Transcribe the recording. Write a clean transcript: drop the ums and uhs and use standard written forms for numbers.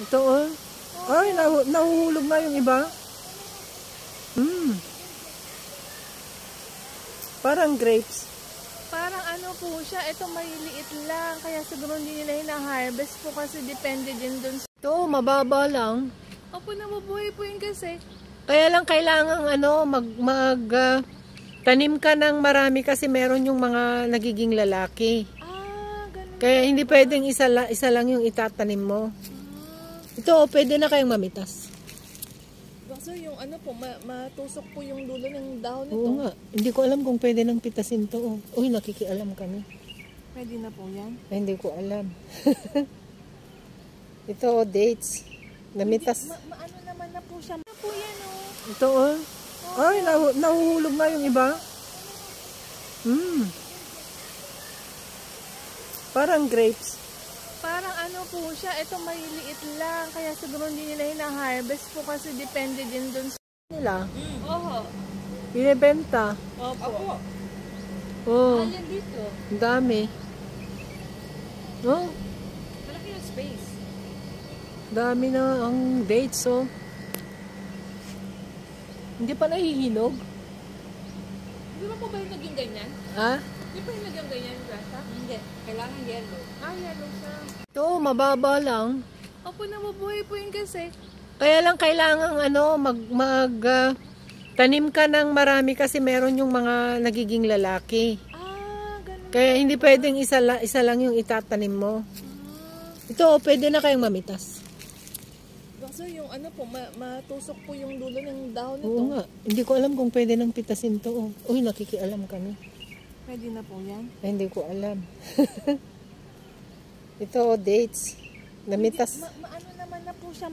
Ito oh. Ay, nahuhulog nga yung iba. Parang grapes. Parang ano po siya, ito may liit lang. Kaya siguro hindi nila hina-harvest po kasi depende din dun sa... Ito, mababa lang. Opo, nabubuhay po yun kasi. Kaya lang kailangan tanim ka ng marami kasi meron yung mga nagiging lalaki. Ganun. Kaya hindi pwedeng isa lang yung itatanim mo. Ito, pwede na kayong mamitas. So yung ano po, matusok po yung dulo ng dahon nito. Oo nga. Hindi ko alam kung pwede nang pitasin to. Uy, nakikialam kami. Pwede na po yan? Ay, hindi ko alam. Ito, dates. Namitas. Ano naman na po siya. Ano po yan oh? Ito oh. Ay, nahuhulog nga yung iba. Parang grapes. Parang ano po siya, ito may liit lang. Kaya siguro hindi nila hina-harvest po kasi depende din dun sa... Nila. Oho. Binibenta. Opo. Oh. Ayan dito. Ang dami. Oh. Malaki yung space. Dami na ang dates oh. Hindi pa nahihinog. Di ba po ba yung naging ganyan? Ha? Di ba yung naging ganyan yung grasa? Hindi. Kailangan yellow. Yellow siya. Ito, mababa lang. Opo, nabubuhay po yun kasi. Kaya lang kailangan tanim ka ng marami kasi meron yung mga nagiging lalaki. Ganun. Kaya hindi pwedeng isa lang yung itatanim mo. Ito, pwede na kayong mamitas. So yung ano po, matusok po yung dulo ng dahon nito. Oo nga. Hindi ko alam kung pwede nang pitasin to. Uy, nakikialam kami. Pwede na po yan? Ay, hindi ko alam. Ito, dates. Namitas. Ano naman na po siya.